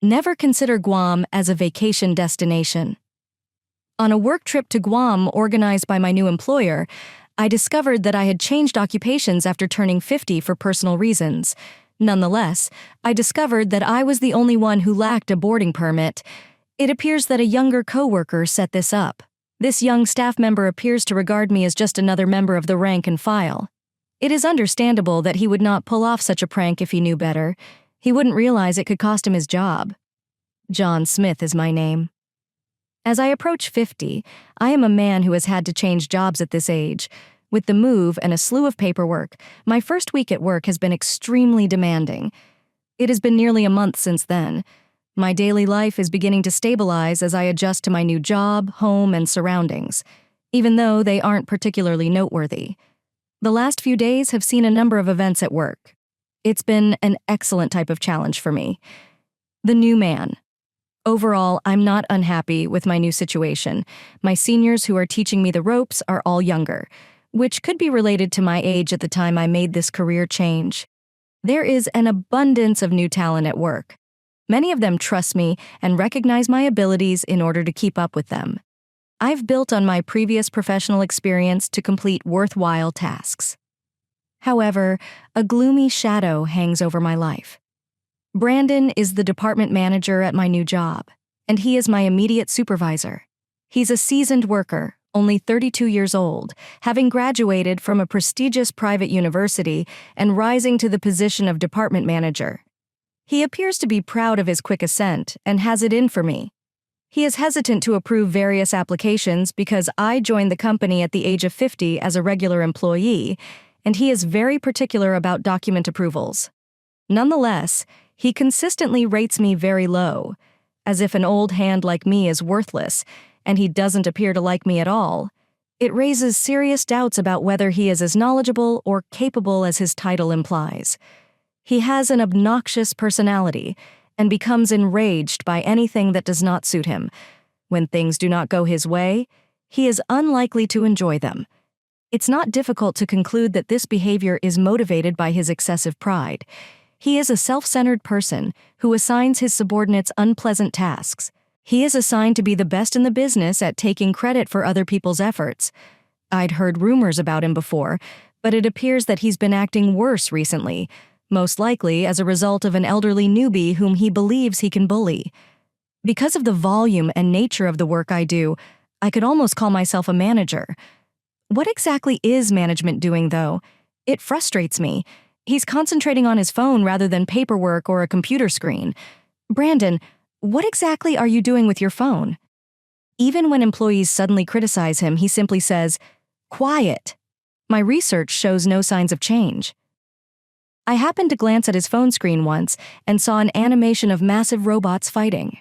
Never consider Guam as a vacation destination. On a work trip to Guam organized by my new employer, I discovered that I had changed occupations after turning 50 for personal reasons. Nonetheless, I discovered that I was the only one who lacked a boarding permit. It appears that a younger coworker set this up. This young staff member appears to regard me as just another member of the rank and file. It is understandable that he would not pull off such a prank if he knew better. He wouldn't realize it could cost him his job. John Smith is my name. As I approach 50, I am a man who has had to change jobs at this age. With the move and a slew of paperwork, my first week at work has been extremely demanding. It has been nearly a month since then. My daily life is beginning to stabilize as I adjust to my new job, home, and surroundings, even though they aren't particularly noteworthy. The last few days have seen a number of events at work. It's been an excellent type of challenge for me. The new man. Overall, I'm not unhappy with my new situation. My seniors who are teaching me the ropes are all younger, which could be related to my age at the time I made this career change. There is an abundance of new talent at work. Many of them trust me and recognize my abilities in order to keep up with them. I've built on my previous professional experience to complete worthwhile tasks. However, a gloomy shadow hangs over my life. Brandon is the department manager at my new job, and he is my immediate supervisor. He's a seasoned worker, only 32 years old, having graduated from a prestigious private university and rising to the position of department manager. He appears to be proud of his quick ascent and has it in for me. He is hesitant to approve various applications because I joined the company at the age of 50 as a regular employee, and he is very particular about document approvals. Nonetheless, he consistently rates me very low, as if an old hand like me is worthless, and he doesn't appear to like me at all. It raises serious doubts about whether he is as knowledgeable or capable as his title implies. He has an obnoxious personality and becomes enraged by anything that does not suit him. When things do not go his way, he is unlikely to enjoy them. It's not difficult to conclude that this behavior is motivated by his excessive pride. He is a self-centered person who assigns his subordinates unpleasant tasks. He is assigned to be the best in the business at taking credit for other people's efforts. I'd heard rumors about him before, but it appears that he's been acting worse recently, most likely as a result of an elderly newbie whom he believes he can bully. Because of the volume and nature of the work I do, I could almost call myself a manager. What exactly is management doing, though? It frustrates me. He's concentrating on his phone rather than paperwork or a computer screen. Brandon, what exactly are you doing with your phone? Even when employees suddenly criticize him, he simply says, "Quiet." My research shows no signs of change. I happened to glance at his phone screen once and saw an animation of massive robots fighting.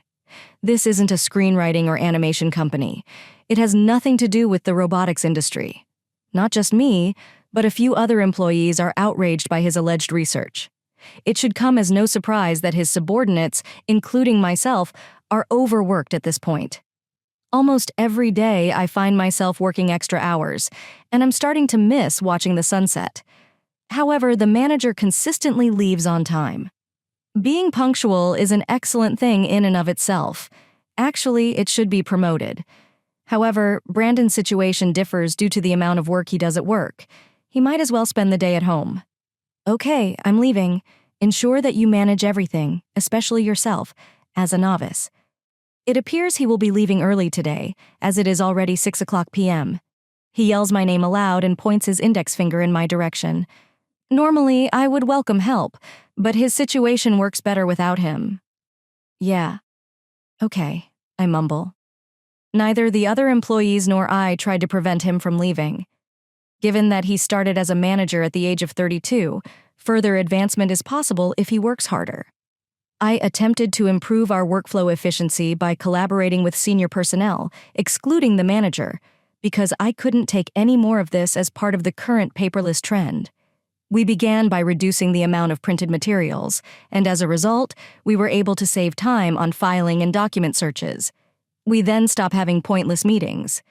This isn't a screenwriting or animation company. It has nothing to do with the robotics industry. Not just me, but a few other employees are outraged by his alleged research. It should come as no surprise that his subordinates, including myself, are overworked at this point. Almost every day I find myself working extra hours, and I'm starting to miss watching the sunset. However, the manager consistently leaves on time. Being punctual is an excellent thing in and of itself. Actually, it should be promoted. However, Brandon's situation differs due to the amount of work he does at work. He might as well spend the day at home. "Okay, I'm leaving. Ensure that you manage everything, especially yourself, as a novice." It appears he will be leaving early today, as it is already 6:00 p.m. He yells my name aloud and points his index finger in my direction. Normally, I would welcome help, but his situation works better without him. "Yeah. Okay," I mumble. Neither the other employees nor I tried to prevent him from leaving. Given that he started as a manager at the age of 32, further advancement is possible if he works harder. I attempted to improve our workflow efficiency by collaborating with senior personnel, excluding the manager, because I couldn't take any more of this as part of the current paperless trend. We began by reducing the amount of printed materials, and as a result, we were able to save time on filing and document searches. We then stopped having pointless meetings.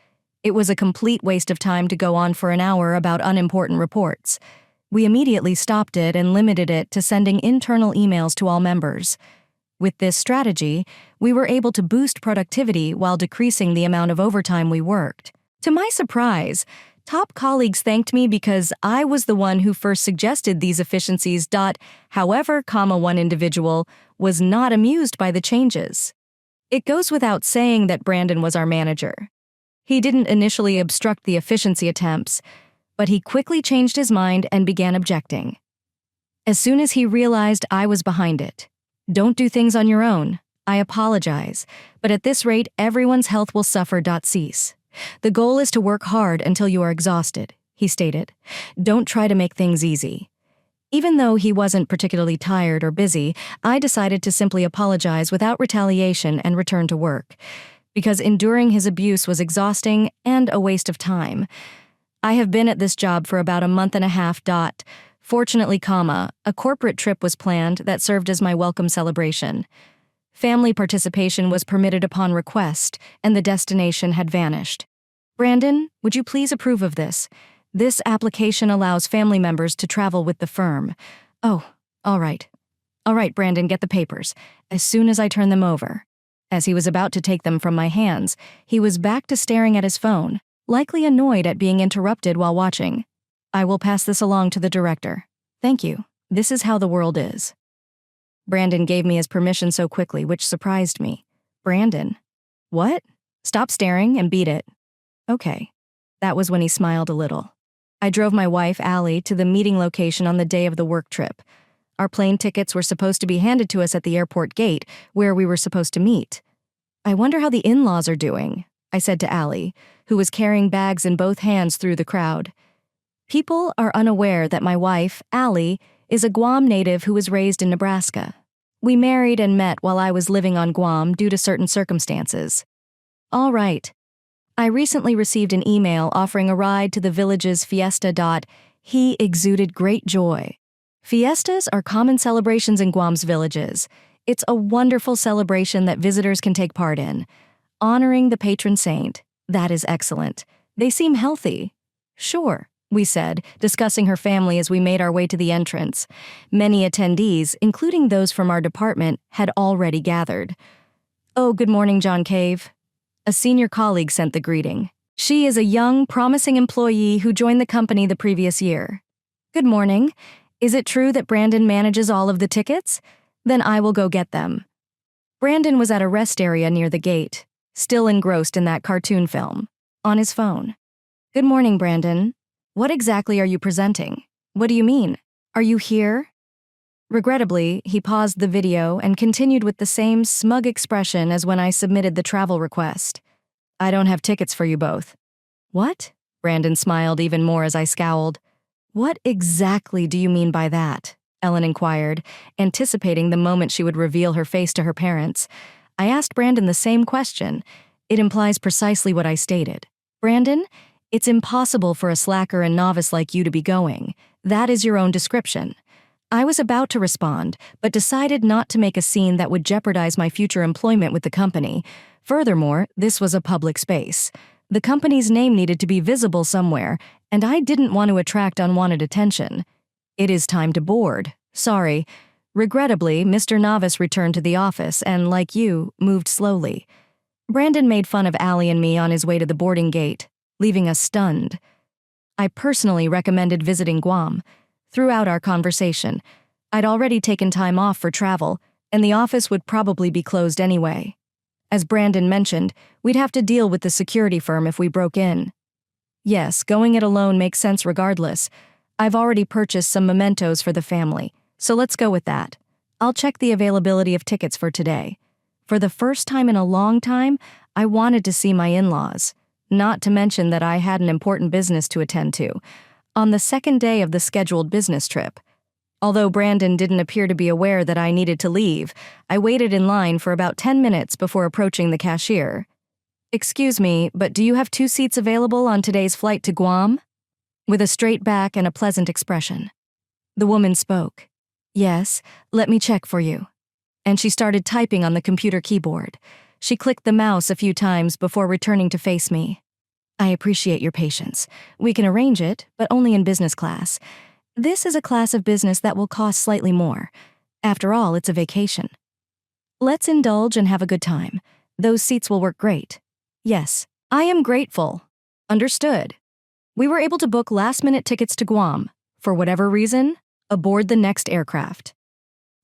It was a complete waste of time to go on for an hour about unimportant reports. We immediately stopped it and limited it to sending internal emails to all members. With this strategy, we were able to boost productivity while decreasing the amount of overtime we worked. To my surprise, top colleagues thanked me because I was the one who first suggested these efficiencies. However, one individual was not amused by the changes. It goes without saying that Brandon was our manager. He didn't initially obstruct the efficiency attempts, but he quickly changed his mind and began objecting. As soon as he realized I was behind it. Don't do things on your own. I apologize, but at this rate, everyone's health will suffer. Cease. The goal is to work hard until you are exhausted, he stated. Don't try to make things easy. Even though he wasn't particularly tired or busy, I decided to simply apologize without retaliation and return to work, because enduring his abuse was exhausting and a waste of time. I have been at this job for about a month and a half. Fortunately, a corporate trip was planned that served as my welcome celebration. Family participation was permitted upon request, and the destination had vanished. Brandon, would you please approve of this? This application allows family members to travel with the firm. Oh, all right. All right, Brandon, get the papers. As soon as I turn them over. As he was about to take them from my hands, he was back to staring at his phone, likely annoyed at being interrupted while watching. I will pass this along to the director. Thank you. This is how the world is. Brandon gave me his permission so quickly, which surprised me. Brandon? What? Stop staring and beat it. Okay. That was when he smiled a little. I drove my wife, Allie, to the meeting location on the day of the work trip. Our plane tickets were supposed to be handed to us at the airport gate, where we were supposed to meet. I wonder how the in-laws are doing, I said to Allie, who was carrying bags in both hands through the crowd. People are unaware that my wife, Allie, is a Guam native who was raised in Nebraska. We married and met while I was living on Guam due to certain circumstances. All right. I recently received an email offering a ride to the village's fiesta. He exuded great joy. Fiestas are common celebrations in Guam's villages. It's a wonderful celebration that visitors can take part in. Honoring the patron saint. That is excellent. They seem healthy. Sure, we said, discussing her family as we made our way to the entrance. Many attendees, including those from our department, had already gathered. Oh, good morning, John Cave. A senior colleague sent the greeting. She is a young, promising employee who joined the company the previous year. Good morning. Is it true that Brandon manages all of the tickets? Then I will go get them. Brandon was at a rest area near the gate, still engrossed in that cartoon film, on his phone. Good morning, Brandon. What exactly are you presenting? What do you mean? Are you here? Regrettably, he paused the video and continued with the same smug expression as when I submitted the travel request. I don't have tickets for you both. What? Brandon smiled even more as I scowled. What exactly do you mean by that? Ellen inquired, anticipating the moment she would reveal her face to her parents. I asked Brandon the same question. It implies precisely what I stated. Brandon, it's impossible for a slacker and novice like you to be going. That is your own description. I was about to respond, but decided not to make a scene that would jeopardize my future employment with the company. Furthermore, this was a public space. The company's name needed to be visible somewhere, and I didn't want to attract unwanted attention. It is time to board. Sorry. Regrettably, Mr. Novice returned to the office and, like you, moved slowly. Brandon made fun of Allie and me on his way to the boarding gate, leaving us stunned. I personally recommended visiting Guam. Throughout our conversation, I'd already taken time off for travel, and the office would probably be closed anyway. As Brandon mentioned, we'd have to deal with the security firm if we broke in. Yes, going it alone makes sense regardless. I've already purchased some mementos for the family, so let's go with that. I'll check the availability of tickets for today. For the first time in a long time, I wanted to see my in-laws, not to mention that I had an important business to attend to, on the second day of the scheduled business trip. Although Brandon didn't appear to be aware that I needed to leave, I waited in line for about 10 minutes before approaching the cashier. Excuse me, but do you have 2 seats available on today's flight to Guam? With a straight back and a pleasant expression. The woman spoke. Yes, let me check for you. And she started typing on the computer keyboard. She clicked the mouse a few times before returning to face me. I appreciate your patience. We can arrange it, but only in business class. This is a class of business that will cost slightly more. After all, it's a vacation. Let's indulge and have a good time. Those seats will work great. Yes, I am grateful. Understood. We were able to book last-minute tickets to Guam, for whatever reason, aboard the next aircraft.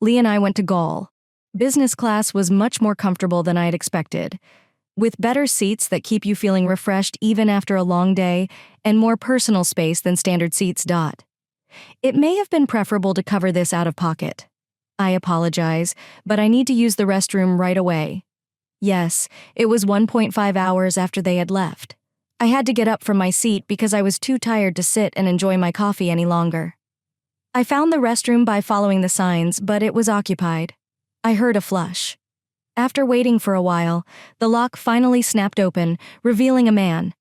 Lee and I went to Gaul. Business class was much more comfortable than I had expected, with better seats that keep you feeling refreshed even after a long day and more personal space than standard seats. It may have been preferable to cover this out of pocket. I apologize, but I need to use the restroom right away. Yes, it was 1.5 hours after they had left. I had to get up from my seat because I was too tired to sit and enjoy my coffee any longer. I found the restroom by following the signs, but it was occupied. I heard a flush. After waiting for a while, the lock finally snapped open, revealing a man.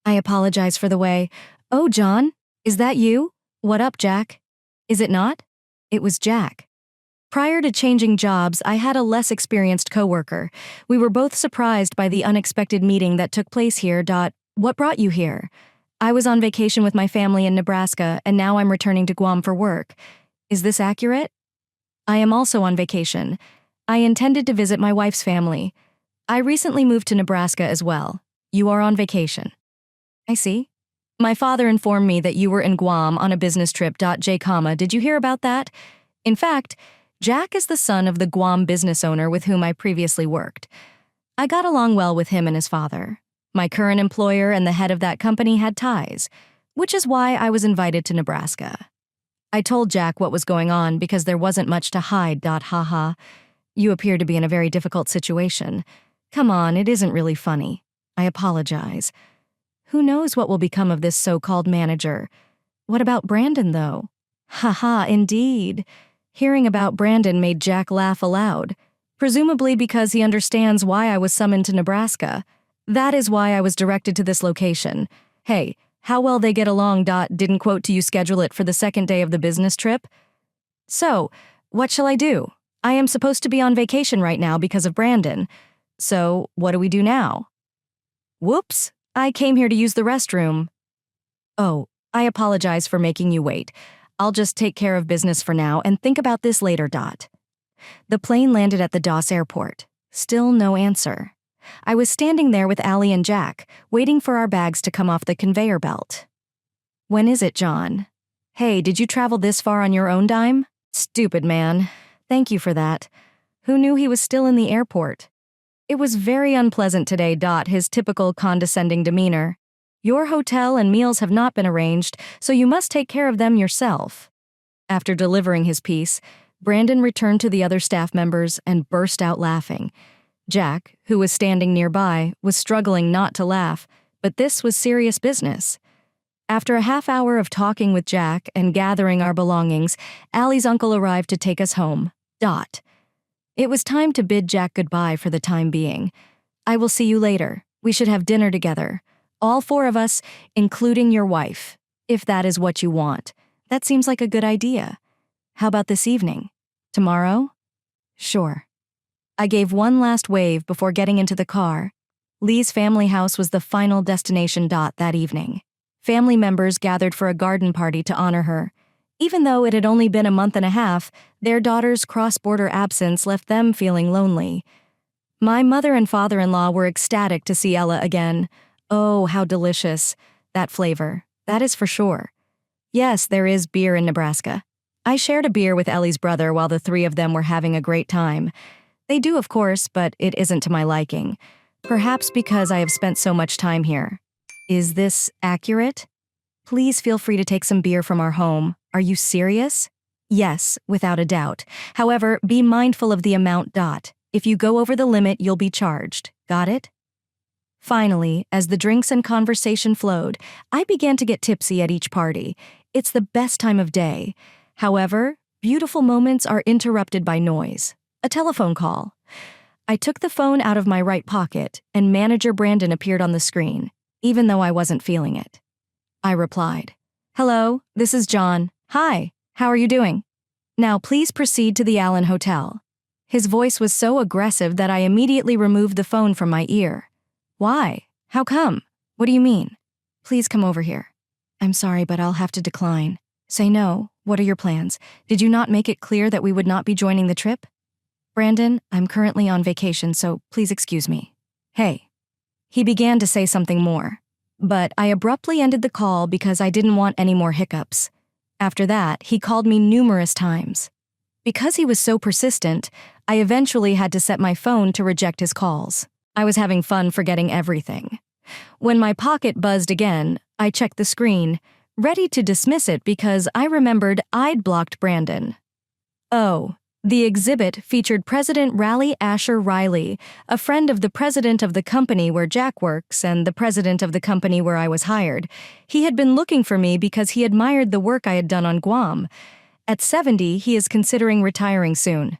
I apologize for the way. Oh, John, is that you? What up, Jack? Is it not? It was Jack. Prior to changing jobs, I had a less experienced coworker. We were both surprised by the unexpected meeting that took place here. What brought you here? I was on vacation with my family in Nebraska, and now I'm returning to Guam for work. Is this accurate? I am also on vacation. I intended to visit my wife's family. I recently moved to Nebraska as well. You are on vacation. I see. My father informed me that you were in Guam on a business trip. Did you hear about that? In fact, Jack is the son of the Guam business owner with whom I previously worked. I got along well with him and his father. My current employer and the head of that company had ties, which is why I was invited to Nebraska. I told Jack what was going on because there wasn't much to hide. Haha. You appear to be in a very difficult situation. Come on, it isn't really funny. I apologize. Who knows what will become of this so-called manager? What about Brandon, though? Haha, indeed. Hearing about Brandon made Jack laugh aloud, presumably because he understands why I was summoned to Nebraska. That is why I was directed to this location. Hey, how well they get along. Didn't quote to you schedule it for the second day of the business trip? So, what shall I do? I am supposed to be on vacation right now because of Brandon. So, what do we do now? Whoops, I came here to use the restroom. Oh, I apologize for making you wait. I'll just take care of business for now and think about this later. The plane landed at the DOS airport. Still no answer. I was standing there with Allie and Jack, waiting for our bags to come off the conveyor belt. When is it, John? Hey, did you travel this far on your own dime? Stupid man. Thank you for that. Who knew he was still in the airport? It was very unpleasant today. His typical condescending demeanor. Your hotel and meals have not been arranged, so you must take care of them yourself. After delivering his piece, Brandon returned to the other staff members and burst out laughing. Jack, who was standing nearby, was struggling not to laugh, but this was serious business. After a half hour of talking with Jack and gathering our belongings, Allie's uncle arrived to take us home. It was time to bid Jack goodbye for the time being. I will see you later. We should have dinner together. All four of us, including your wife, if that is what you want. That seems like a good idea. How about this evening? Tomorrow? Sure. I gave one last wave before getting into the car. Lee's family house was the final destination. That evening. Family members gathered for a garden party to honor her. Even though it had only been a month and a half, their daughter's cross-border absence left them feeling lonely. My mother and father-in-law were ecstatic to see Ella again. Oh, how delicious. That flavor. That is for sure. Yes, there is beer in Nebraska. I shared a beer with Ellie's brother while the three of them were having a great time. They do, of course, but it isn't to my liking. Perhaps because I have spent so much time here. Is this accurate? Please feel free to take some beer from our home. Are you serious? Yes, without a doubt. However, be mindful of the amount. If you go over the limit, you'll be charged. Got it? Finally, as the drinks and conversation flowed, I began to get tipsy at each party. It's the best time of day. However, beautiful moments are interrupted by noise. A telephone call. I took the phone out of my right pocket, and manager Brandon appeared on the screen, even though I wasn't feeling it. I replied, "Hello, this is John. Hi, how are you doing? Now please proceed to the Allen Hotel." His voice was so aggressive that I immediately removed the phone from my ear. Why? How come? What do you mean? Please come over here. I'm sorry, but I'll have to decline. Say no. What are your plans? Did you not make it clear that we would not be joining the trip? Brandon, I'm currently on vacation, so please excuse me. Hey. He began to say something more, but I abruptly ended the call because I didn't want any more hiccups. After that, he called me numerous times. Because he was so persistent, I eventually had to set my phone to reject his calls. I was having fun forgetting everything. When my pocket buzzed again, I checked the screen, ready to dismiss it because I remembered I'd blocked Brandon. Oh, the exhibit featured President Raleigh Asher Riley, a friend of the president of the company where Jack works and the president of the company where I was hired. He had been looking for me because he admired the work I had done on Guam. At 70, he is considering retiring soon.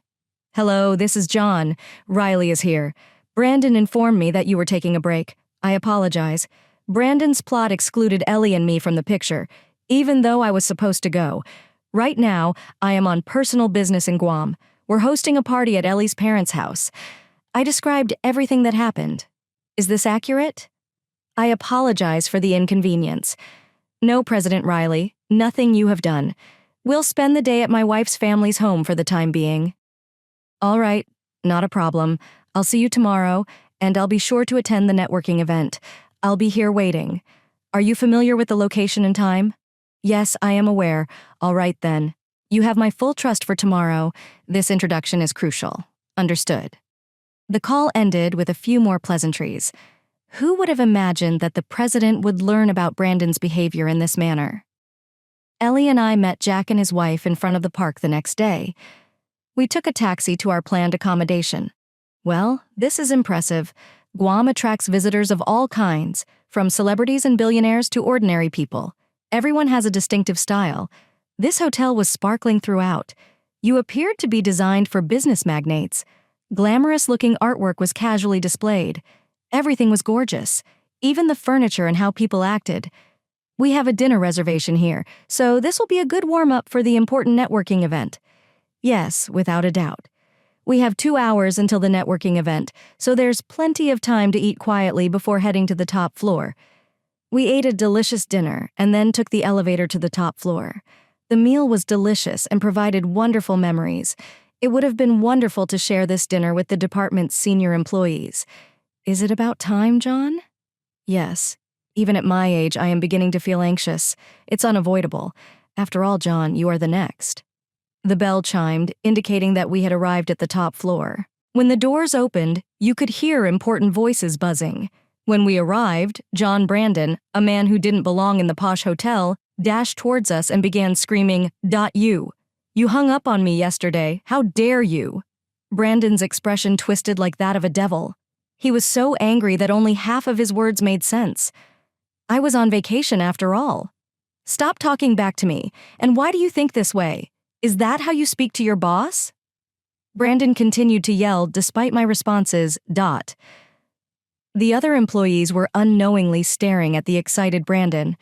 Hello, this is John. Riley is here. Brandon informed me that you were taking a break. I apologize. Brandon's plot excluded Ellie and me from the picture, even though I was supposed to go. Right now, I am on personal business in Guam. We're hosting a party at Ellie's parents' house. I described everything that happened. Is this accurate? I apologize for the inconvenience. No, President Riley, nothing you have done. We'll spend the day at my wife's family's home for the time being. All right, not a problem. I'll see you tomorrow, and I'll be sure to attend the networking event. I'll be here waiting. Are you familiar with the location and time? Yes, I am aware. All right then. You have my full trust for tomorrow. This introduction is crucial. Understood. The call ended with a few more pleasantries. Who would have imagined that the president would learn about Brandon's behavior in this manner? Ellie and I met Jack and his wife in front of the park the next day. We took a taxi to our planned accommodation. Well, this is impressive. Guam attracts visitors of all kinds, from celebrities and billionaires to ordinary people. Everyone has a distinctive style. This hotel was sparkling throughout. You appeared to be designed for business magnates. Glamorous-looking artwork was casually displayed. Everything was gorgeous, even the furniture and how people acted. We have a dinner reservation here, so this will be a good warm-up for the important networking event. Yes, without a doubt. We have 2 hours until the networking event, so there's plenty of time to eat quietly before heading to the top floor. We ate a delicious dinner and then took the elevator to the top floor. The meal was delicious and provided wonderful memories. It would have been wonderful to share this dinner with the department's senior employees. Is it about time, John? Yes. Even at my age, I am beginning to feel anxious. It's unavoidable. After all, John, you are the next. The bell chimed, indicating that we had arrived at the top floor. When the doors opened, you could hear important voices buzzing. When we arrived, John Brandon, a man who didn't belong in the posh hotel, dashed towards us and began screaming, "You! You hung up on me yesterday. How dare you?" Brandon's expression twisted like that of a devil. He was so angry that only half of his words made sense. I was on vacation after all. Stop talking back to me. And why do you think this way? Is that how you speak to your boss? Brandon continued to yell despite my responses, The other employees were unknowingly staring at the excited Brandon.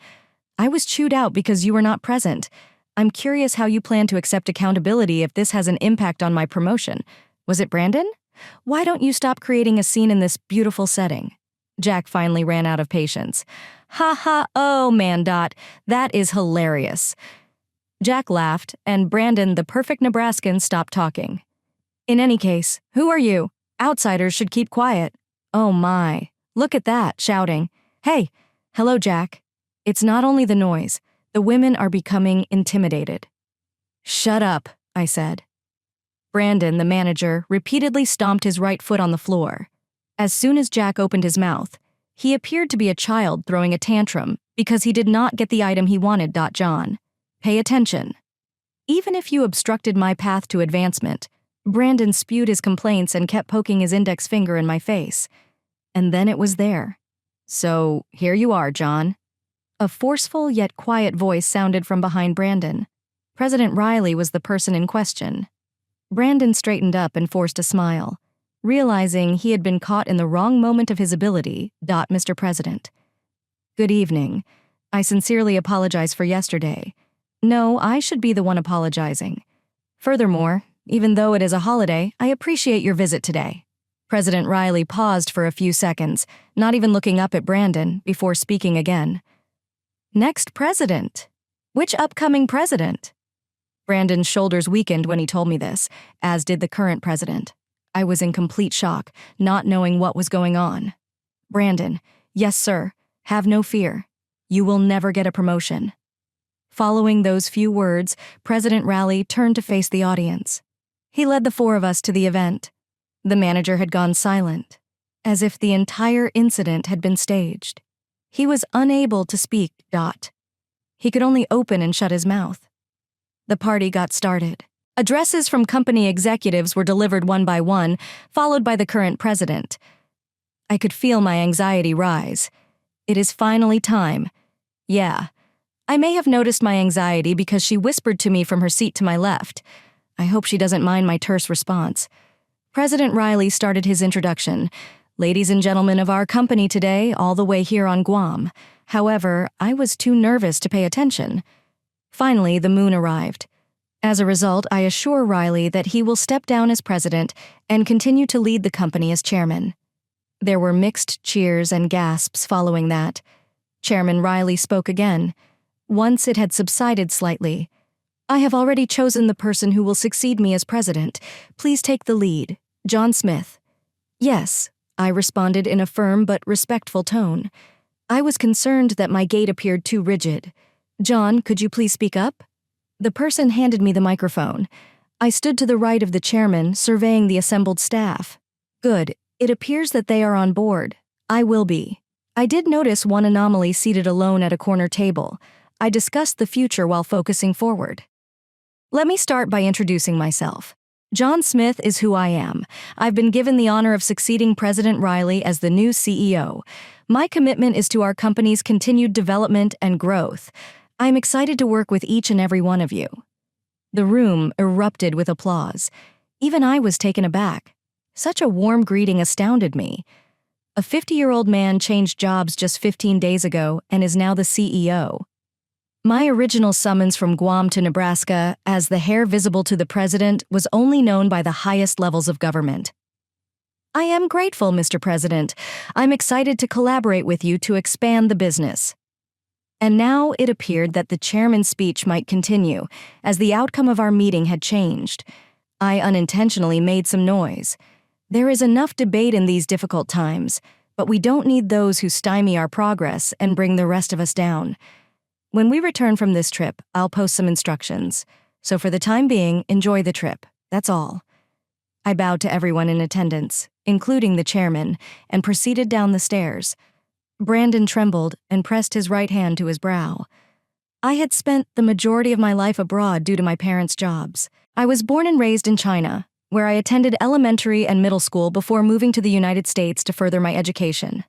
I was chewed out because you were not present. I'm curious how you plan to accept accountability if this has an impact on my promotion. Was it Brandon? Why don't you stop creating a scene in this beautiful setting? Jack finally ran out of patience. Ha ha, oh man, that is hilarious. Jack laughed, and Brandon, the perfect Nebraskan, stopped talking. In any case, who are you? Outsiders should keep quiet. Oh my, look at that, shouting. Hey, hello, Jack. It's not only the noise. The women are becoming intimidated. Shut up, I said. Brandon, the manager, repeatedly stomped his right foot on the floor. As soon as Jack opened his mouth, he appeared to be a child throwing a tantrum because he did not get the item he wanted. John. Pay attention. Even if you obstructed my path to advancement, Brandon spewed his complaints and kept poking his index finger in my face. And then it was there. So, here you are, John. A forceful yet quiet voice sounded from behind Brandon. President Riley was the person in question. Brandon straightened up and forced a smile, realizing he had been caught in the wrong moment of his ability. Mr. President. Good evening. I sincerely apologize for yesterday. No, I should be the one apologizing. Furthermore, even though it is a holiday, I appreciate your visit today. President Riley paused for a few seconds, not even looking up at Brandon, before speaking again. Next president. Which upcoming president? Brandon's shoulders weakened when he told me this, as did the current president. I was in complete shock, not knowing what was going on. Brandon, yes, sir. Have no fear. You will never get a promotion. Following those few words, President Riley turned to face the audience. He led the four of us to the event. The manager had gone silent, as if the entire incident had been staged. He was unable to speak. He could only open and shut his mouth. The party got started. Addresses from company executives were delivered one by one, followed by the current president. I could feel my anxiety rise. It is finally time. Yeah. I may have noticed my anxiety because she whispered to me from her seat to my left. I hope she doesn't mind my terse response. President Riley started his introduction. Ladies and gentlemen of our company today, all the way here on Guam. However, I was too nervous to pay attention. Finally, the moon arrived. As a result, I assure Riley that he will step down as president and continue to lead the company as chairman. There were mixed cheers and gasps following that. Chairman Riley spoke again. Once it had subsided slightly. I have already chosen the person who will succeed me as president. Please take the lead. John Smith. Yes, I responded in a firm but respectful tone. I was concerned that my gait appeared too rigid. John, could you please speak up? The person handed me the microphone. I stood to the right of the chairman, surveying the assembled staff. Good. It appears that they are on board. I will be. I did notice one anomaly seated alone at a corner table. I discussed the future while focusing forward. Let me start by introducing myself. John Smith is who I am. I've been given the honor of succeeding President Riley as the new CEO. My commitment is to our company's continued development and growth. I'm excited to work with each and every one of you. The room erupted with applause. Even I was taken aback. Such a warm greeting astounded me. A 50-year-old man changed jobs just 15 days ago and is now the CEO. My original summons from Guam to Nebraska as the heir visible to the president was only known by the highest levels of government. I am grateful, Mr. President. I'm excited to collaborate with you to expand the business. And now it appeared that the chairman's speech might continue, as the outcome of our meeting had changed. I unintentionally made some noise. There is enough debate in these difficult times, but we don't need those who stymie our progress and bring the rest of us down. When we return from this trip, I'll post some instructions. So for the time being, enjoy the trip. That's all. I bowed to everyone in attendance, including the chairman, and proceeded down the stairs. Brandon trembled and pressed his right hand to his brow. I had spent the majority of my life abroad due to my parents' jobs. I was born and raised in China, where I attended elementary and middle school before moving to the United States to further my education.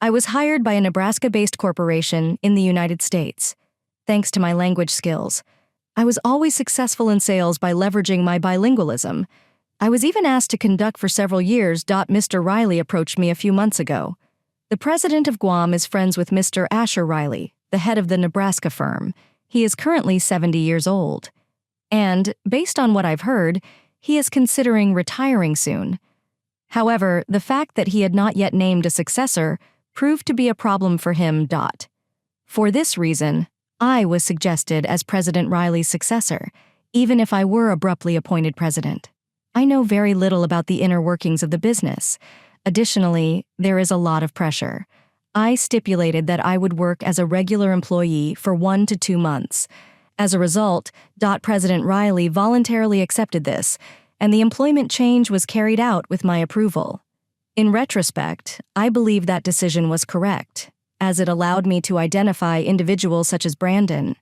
I was hired by a Nebraska-based corporation in the United States. Thanks to my language skills, I was always successful in sales by leveraging my bilingualism. I was even asked to conduct for several years. Mr. Riley approached me a few months ago. The president of Guam is friends with Mr. Asher Riley, the head of the Nebraska firm. He is currently 70 years old. And, based on what I've heard, he is considering retiring soon. However, the fact that he had not yet named a successor proved to be a problem for him. For this reason, I was suggested as President Riley's successor, even if I were abruptly appointed president. I know very little about the inner workings of the business. Additionally, there is a lot of pressure. I stipulated that I would work as a regular employee for 1 to 2 months. As a result, President Riley voluntarily accepted this, and the employment change was carried out with my approval. In retrospect, I believe that decision was correct, as it allowed me to identify individuals such as Brandon.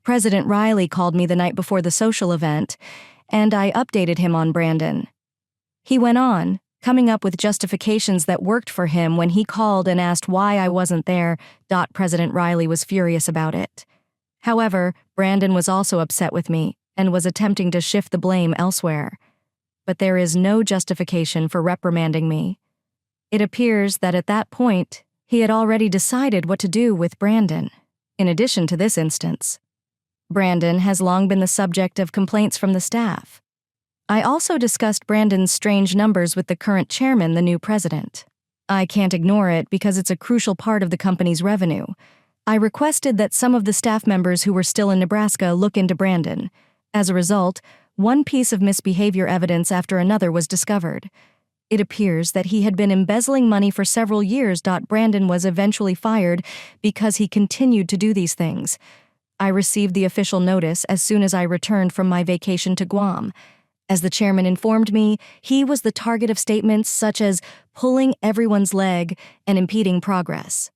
President Riley called me the night before the social event, and I updated him on Brandon. He went on, coming up with justifications that worked for him when he called and asked why I wasn't there. President Riley was furious about it. However, Brandon was also upset with me and was attempting to shift the blame elsewhere. But there is no justification for reprimanding me. It appears that at that point, he had already decided what to do with Brandon, in addition to this instance. Brandon has long been the subject of complaints from the staff. I also discussed Brandon's strange numbers with the current chairman, the new president. I can't ignore it because it's a crucial part of the company's revenue. I requested that some of the staff members who were still in Nebraska look into Brandon. As a result, One piece of misbehavior evidence after another was discovered. It appears that he had been embezzling money for several years. Brandon was eventually fired because he continued to do these things. I received the official notice as soon as I returned from my vacation to Guam. As the chairman informed me, he was the target of statements such as pulling everyone's leg and impeding progress.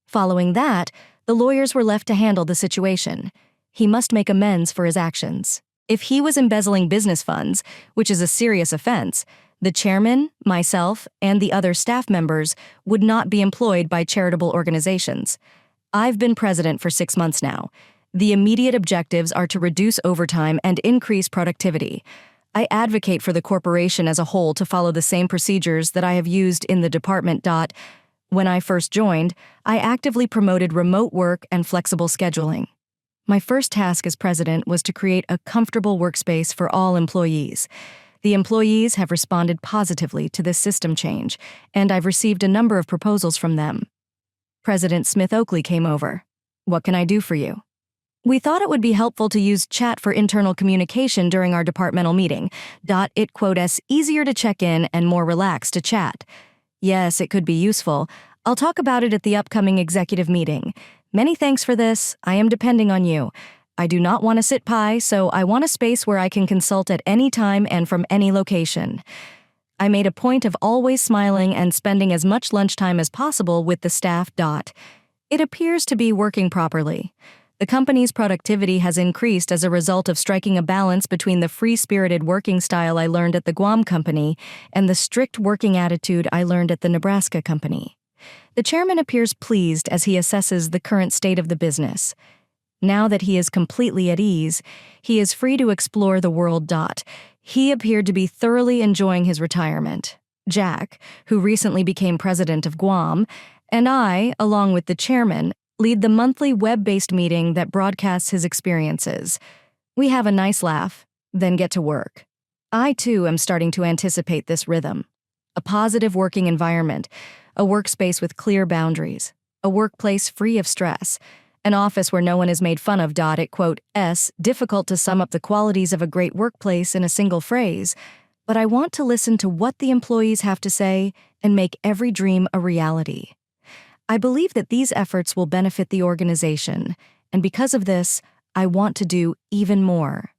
Following that, the lawyers were left to handle the situation. He must make amends for his actions. If he was embezzling business funds, which is a serious offense, the chairman, myself, and the other staff members would not be employed by charitable organizations. I've been president for 6 months now. The immediate objectives are to reduce overtime and increase productivity. I advocate for the corporation as a whole to follow the same procedures that I have used in the department. When I first joined, I actively promoted remote work and flexible scheduling. My first task as president was to create a comfortable workspace for all employees. The employees have responded positively to this system change, and I've received a number of proposals from them. President Smith Oakley came over. "What can I do for you?" We thought it would be helpful to use chat for internal communication during our departmental meeting. It quotes easier to check in and more relaxed to chat. Yes, it could be useful. I'll talk about it at the upcoming executive meeting. Many thanks for this. I am depending on you. I do not want to sit pie, so I want a space where I can consult at any time and from any location. I made a point of always smiling and spending as much lunchtime as possible with the staff. It appears to be working properly. The company's productivity has increased as a result of striking a balance between the free-spirited working style I learned at the Guam company and the strict working attitude I learned at the Nebraska company. The chairman appears pleased as he assesses the current state of the business. Now that he is completely at ease, he is free to explore the world. He appeared to be thoroughly enjoying his retirement. Jack, who recently became president of Guam, and I, along with the chairman, lead the monthly web-based meeting that broadcasts his experiences. We have a nice laugh, then get to work. I, too, am starting to anticipate this rhythm. A positive working environment, a workspace with clear boundaries, a workplace free of stress, an office where no one is made fun of. Difficult to sum up the qualities of a great workplace in a single phrase, but I want to listen to what the employees have to say and make every dream a reality. I believe that these efforts will benefit the organization, and because of this, I want to do even more.